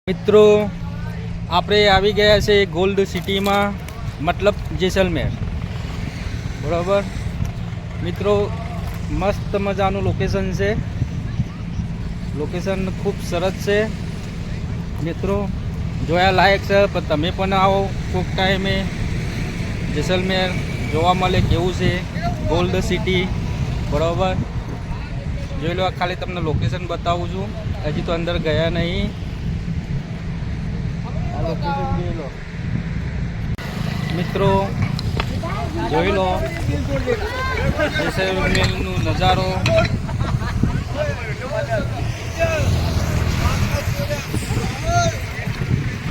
મિત્રો આપણે આવી ગયા છે ગોલ્ડ સિટીમાં, મતલબ જેસલમેર. બરાબર મિત્રો, મસ્ત મજાનું લોકેશન છે. લોકેશન ખૂબ સરસ છે મિત્રો, જોયા લાયક છે. પણ તમે પણ આવો કોઈક ટાઈમે. જેસલમેર જોવા મળે કેવું છે ગોલ્ડ સિટી. બરાબર, જોઈ લો. ખાલી તમને લોકેશન બતાવું છું, હજી તો અંદર ગયા નહીં. મિત્રો જોઈ લો જેસલમેરનો નજારો.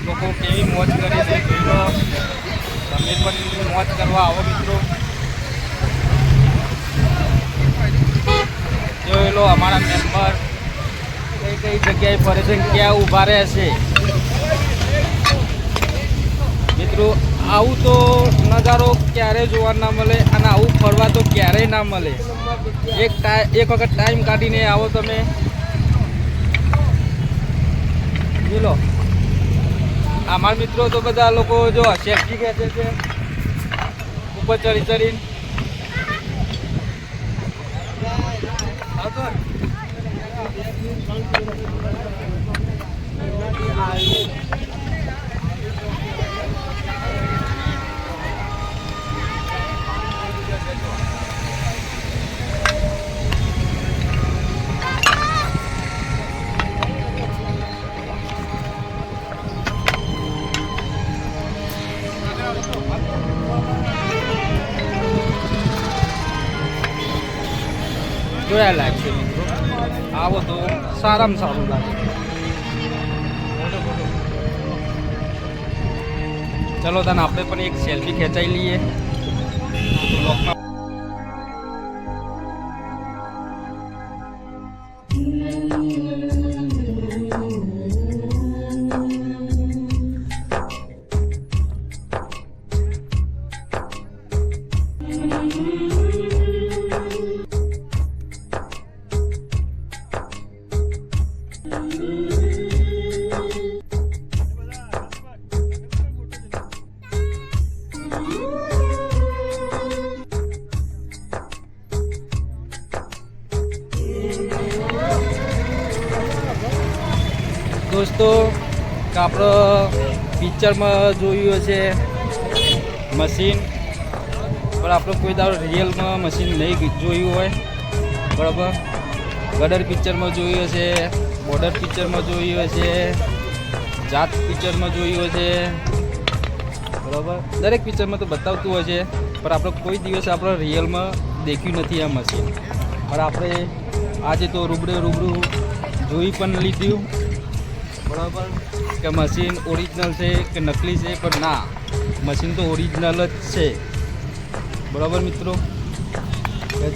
લોકો કેવી મોજ કરે છે જોઈ લો. તમે પણ મોજ કરવા આવો મિત્રો. જોઈ લો અમારા મેમ્બર કઈ કઈ જગ્યાએ ફરે છે, ક્યાં ઊભા રહે છે મિત્રો. આવું તો નજારો ક્યારેય જોવા ના મળે, અને આવું ફરવા તો ક્યારેય ના મળે. એક વખત ટાઈમ કાઢીને આવો તમે. જોઈ લો અમારા મિત્રો તો બધા લોકો જો સેફટી ખેંચે છે ઉપર ચડી ચડીને. જોયા લાગશે મિત્રો, આવો તો સારામાં સારું લાગે. ચલો તને આપણે પણ એક સેલ્ફી ખેંચાઈ લઈએ. દોસ્તો, આપણે પિક્ચરમાં જોયું હશે મશીન, પણ આપણે કોઈ દાડો રિયલમાં મશીન નહીં જોયું હોય. બરાબર, ગદર પિક્ચરમાં જોયું હશે, બોર્ડર પિક્ચરમાં જોયું હશે, જાત પિક્ચરમાં જોયું હશે. બરાબર, દરેક પિક્ચરમાં તો બતાવતું હોય છે, પણ આપણે કોઈ દિવસ આપણે રિયલમાં દેખ્યું નથી આ મશીન. પણ આપણે આજે તો રૂબરૂ જોઈ પણ લીધું. બરાબર, કે મશીન ઓરિજિનલ છે કે નકલી છે, પણ ના, મશીન તો ઓરિજિનલ જ છે. બરાબર મિત્રો,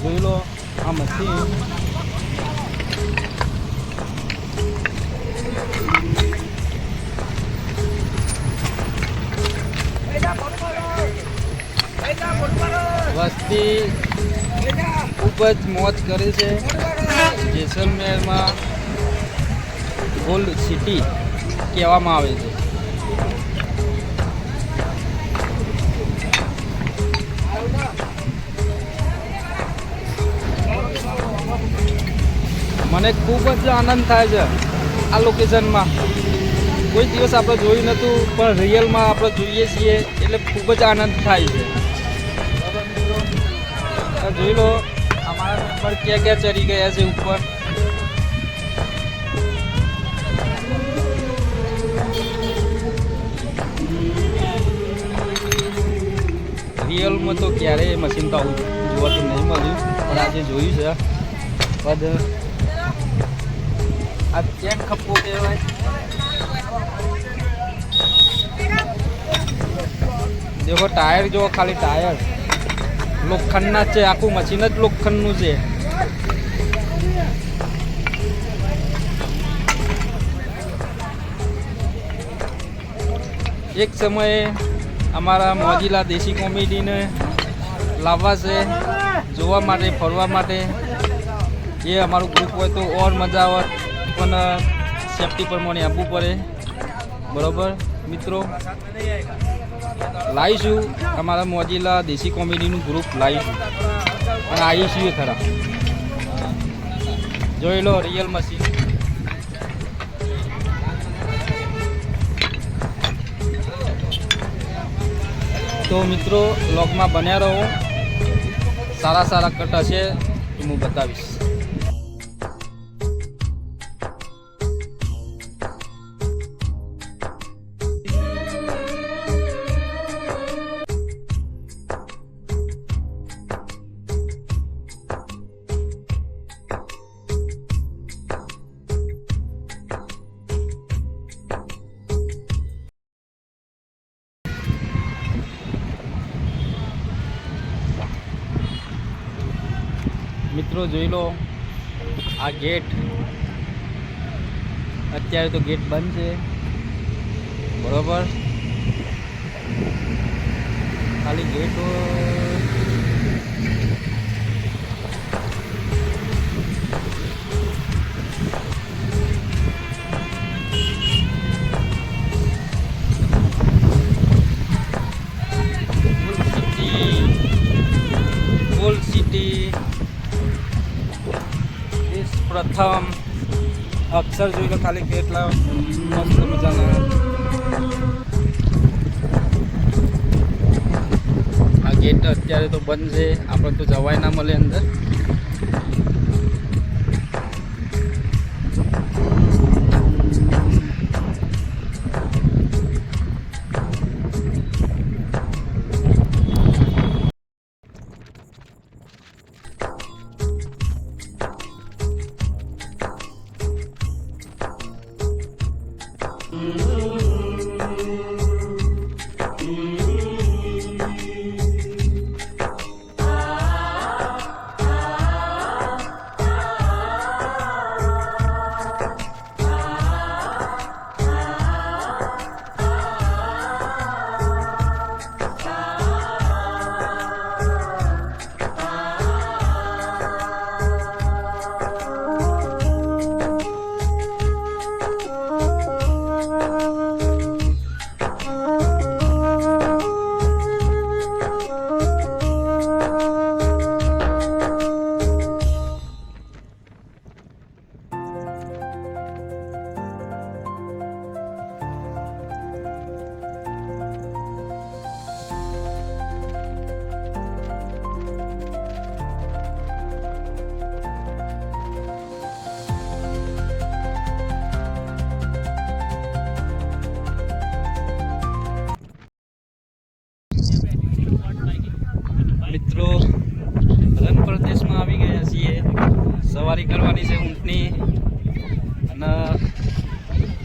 જોઈ લો આ મશીન. વસ્તી ખૂબ જ મોજ કરે છે. જેસલમેરમાં ગોલ્ડ સિટી કહેવામાં આવે છે. મને ખૂબ જ આનંદ થાય છે આ લોકેશનમાં. કોઈ દિવસ આપણે જોયું નહોતું, પણ રિયલમાં આપણે જોઈએ છીએ એટલે ખૂબ જ આનંદ થાય છે. જોઈ લો અમારા મેમ્બર ક્યાં ક્યાં ચડી ગયા છે ઉપર. રિયલમાં તો ક્યારેય મશીન તો આવું જોવાતું નહીં મળ્યું, પણ આજે જોયું છે. પણ આ ચેક ખપ્પો કહેવાય. દેખો ટાયર જો, ખાલી ટાયર લોખંડના જ છે. આખું મશીન જ લોખંડનું છે. એક સમયે અમારા મોજીલા દેશી કોમેડીને લાવવા છે જોવા માટે, ફરવા માટે. એ અમારું ગ્રુપ હોય તો ઓર મજા આવે, પણ સેફટી પ્રમાણે આપવું પડે. બરોબર મિત્રો, લાવીશું અમારા મોજીલા દેશી કોમેડીનું ગ્રુપ લાવીશું અને આવીશું ખરા. જોઈ લો રિયલ મશીન. તો મિત્રો વ્લોગમાં બન્યા રહો, સારા સારા કટ હશે તો હું બતાવીશ. મિત્રો જોઈ લો આ ગેટ, અત્યારે તો ગેટ બંધ છે બરોબર. ખાલી ગેટ ગોલ્ડ સિટી પ્રથમ અક્ષર જોઈ લો ખાલી કેટલા મસ્ત મજાના. આ ગેટ અત્યારે તો બંધ છે, આપણે તો જવાય ના મળે અંદર. મિત્રો રણ પ્રદેશમાં આવી ગયા છીએ. સવારી કરવાની છે ઊંટની અને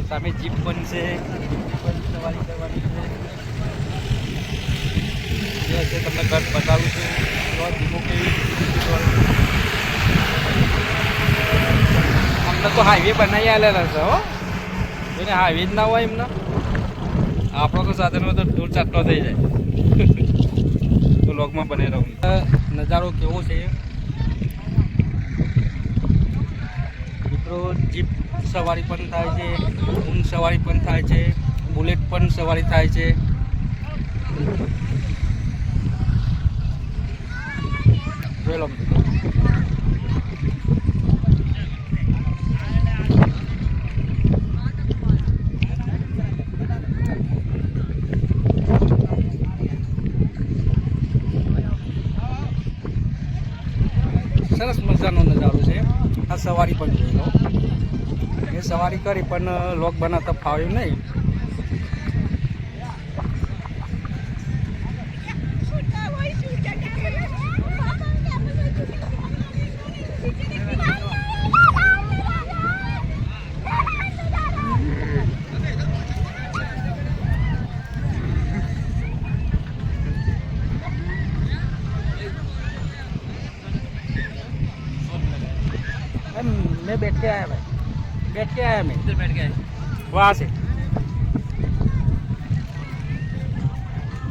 સામે જીપ પણ છે, સવારી કરવાની છે. તમને ઘર બતાવું છું. ધીમો કેવી અમને તો હાઈવે બનાવી આવેલા છે હો. એને હાઈવે જ ના હોય એમને, આપણો તો સાધનમાં તો ધૂળ ચાટો થઈ જાય. તો લોગમાં બને રહું. નજારો કેવો છે મિત્રો, જીપ સવારી પણ થાય છે, ઊંટ સવારી પણ થાય છે, બુલેટ પણ સવારી થાય છે. જોઈ લો મિત્રો. સરસ મજાનો નજારો છે. આ સવારી પણ જોઈ લો. એ સવારી કરી પણ લોક બનાવતા ફાવ્યું નહીં. मैं बैठ के आया मैं इधर बैठ गया वहाँ से.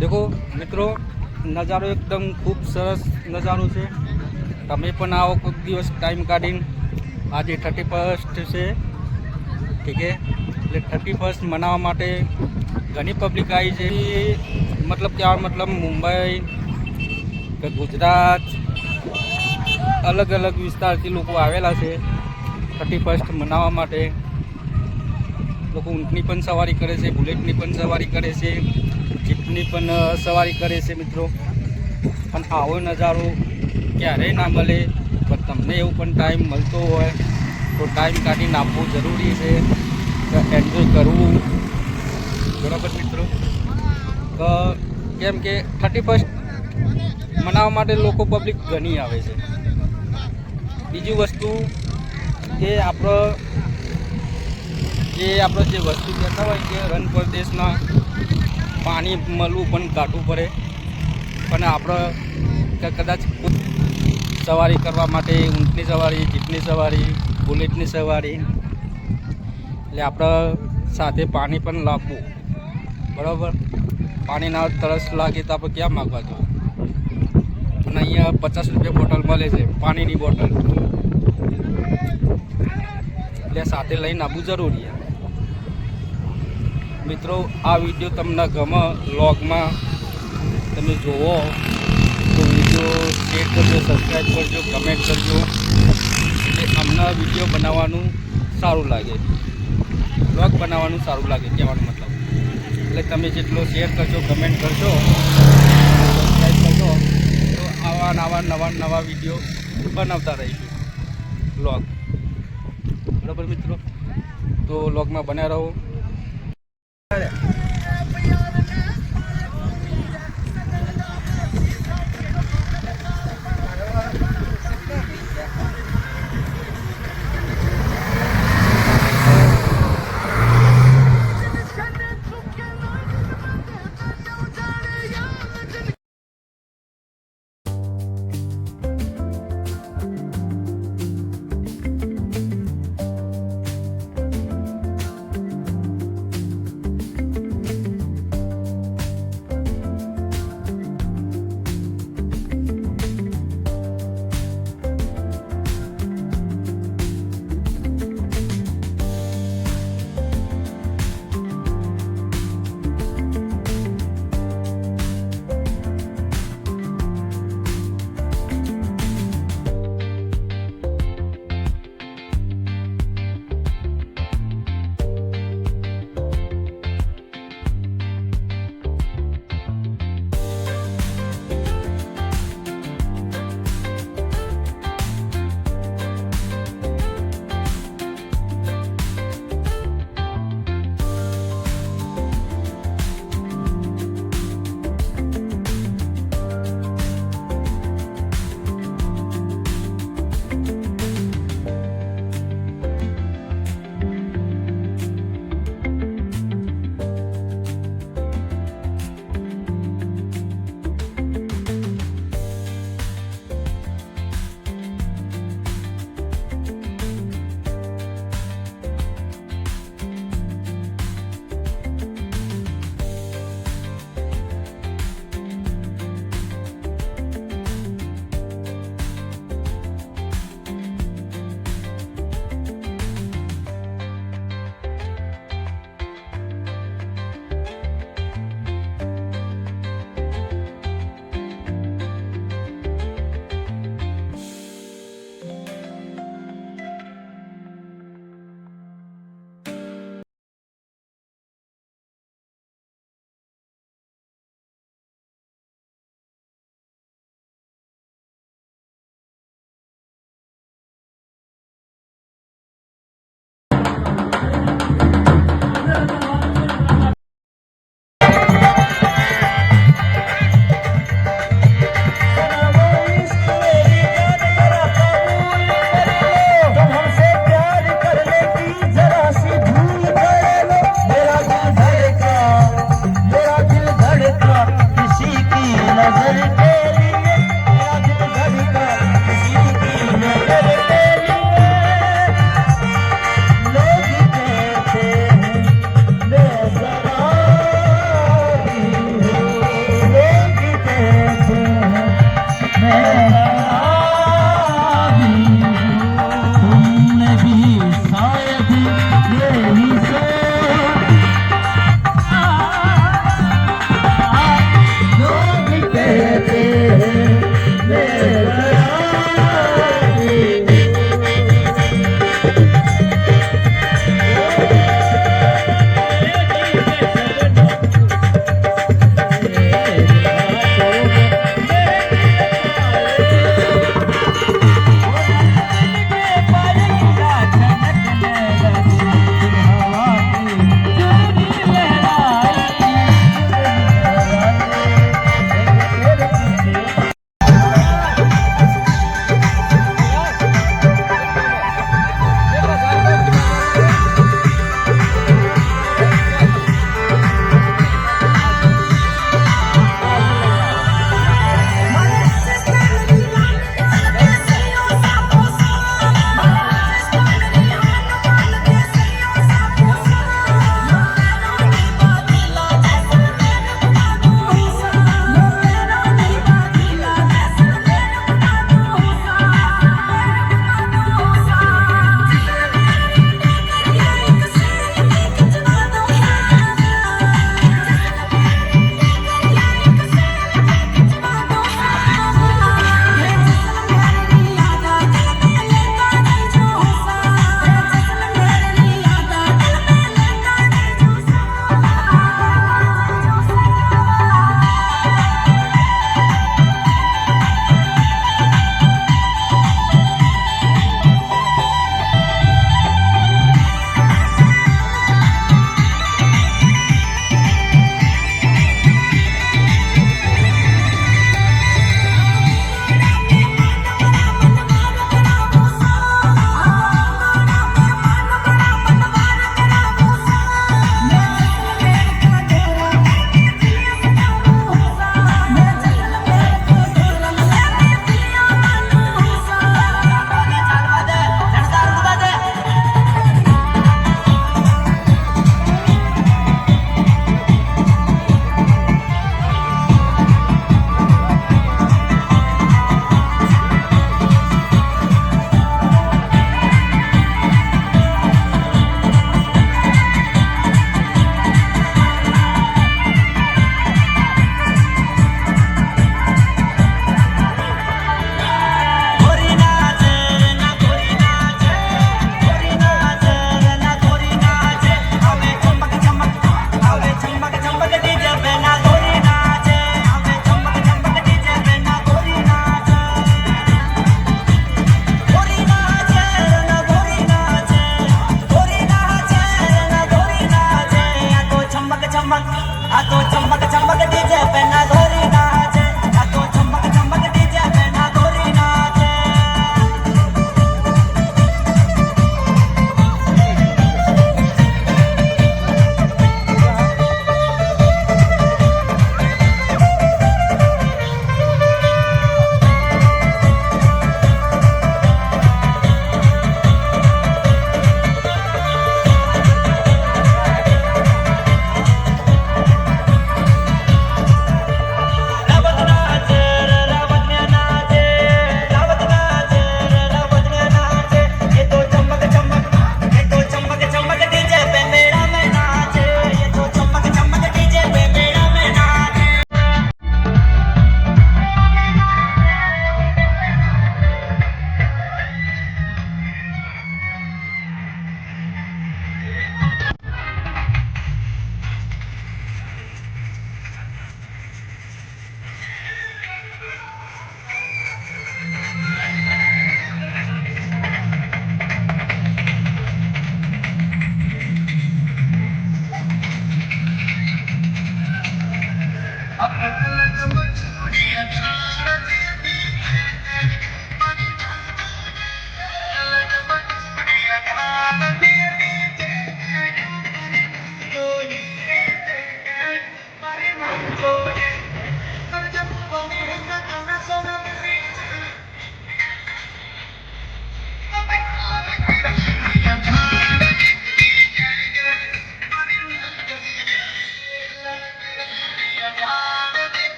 देखो મિત્રો, નજારો એકદમ ખૂબ સરસ નજારો છે. તમે પણ આવો કોઈક દિવસ ટાઈમ કાઢીને. આજે 31 છે, ઠીક છે. એટલે 31st મનાવવા માટે ઘણી પબ્લિક આવી છે. મતલબ કે મતલબ મુંબઈ કે ગુજરાત અલગ અલગ વિસ્તારથી લોકો આવેલા છે 31st મનાવવા માટે. લોકો ઊંટની પણ સવારી કરે છે, બુલેટની પણ સવારી કરે છે, જીપની પણ સવારી કરે છે મિત્રો. પણ આવો નજારો ક્યારેય ના મળે. પણ તમને એવું પણ ટાઈમ મળતો હોય તો ટાઈમ કાઢીને આપવું જરૂરી છે, એન્જોય કરવું. બરાબર મિત્રો. કેમ કે 31st મનાવવા માટે લોકો પબ્લિક ઘણી આવે છે. બીજી વસ્તુ કે આપણો જે વસ્તુ કહેતા હોય કે રણ પ્રદેશમાં પાણી મળવું પણ કાઢવું પડે. પણ આપણે કદાચ સવારી કરવા માટે ઊંટની સવારી, જીપની સવારી, બુલેટની સવારી, એટલે આપણે સાથે પાણી પણ લાવવું. બરાબર. પાણીના તરસ લાગે તો આપણે ક્યાં માગવા જવું? અને અહીંયા 50 રૂપિયા બોટલ મળે છે પાણીની બોટલ, એટલે સાથે લઈને આવવું જરૂરી. મિત્રો આ વિડીયો તમને ગમે, વ્લોગમાં તમે જુઓ તો વિડીયો શેર કરજો, સબસ્ક્રાઈબ કરજો, કમેન્ટ કરજો, એટલે અમને વિડીયો બનાવવાનું સારું લાગે, વ્લોગ બનાવવાનું સારું લાગે કહેવાનો મતલબ. એટલે તમે જેટલો શેર કરજો, કમેન્ટ કરજો, સબસ્ક્રાઈબ કરજો તો નવા વિડીયો બનાવતા રહીશું વ્લોગ. બરાબર મિત્રો. તો વ્લોગમાં બન્યા રહો. चमक आ तो चमक चमक डीजे पे ना गोरी नाचे आ तो चमक चमक डीजे पे ना गोरी नाचे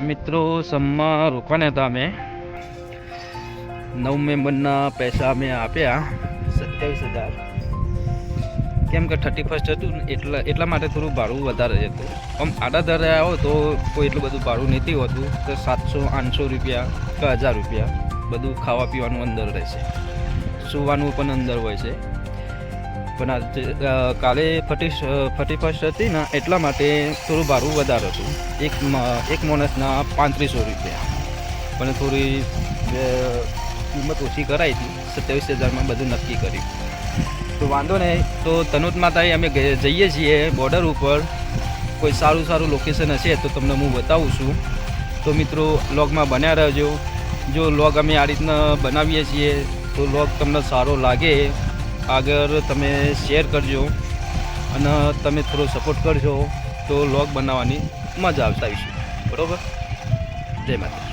મિત્રો સમમાં રોકવાના હતા અમે 9 મેમ્બરના પૈસા અમે આપ્યા 27,000 કેમ કે 31st હતું ને એટલા માટે થોડું ભાડું વધારે હતું આમ આડા દરે આવો તો કોઈ એટલું બધું ભાડું નથી હોતું તો 700-800 રૂપિયા કે 1000 રૂપિયા બધું ખાવા પીવાનું અંદર રહેશે સુવાનું પણ અંદર હોય છે પણ કાલે 31st હતી ને એટલા માટે થોડું ભાડું વધારે હતું એક માણસના 3500 રૂપિયા પણ થોડી કિંમત ઓછી કરાવી હતી 27,000માં બધું નક્કી કર્યું તો વાંધો નહીં તો તનોટ માતાએ અમે જઈએ છીએ બોર્ડર ઉપર કોઈ સારું લોકેશન હશે તો તમને હું બતાવું છું તો મિત્રો વ્લોગમાં બન્યા રહેજો જો વ્લોગ અમે આ રીતના બનાવીએ છીએ તો વ્લોગ તમને સારો લાગે આગળ તમે શેર કરજો અને તમે થોડો સપોર્ટ કરજો તો વ્લોગ બનાવવાની મજા આવશે બરાબર જય માતા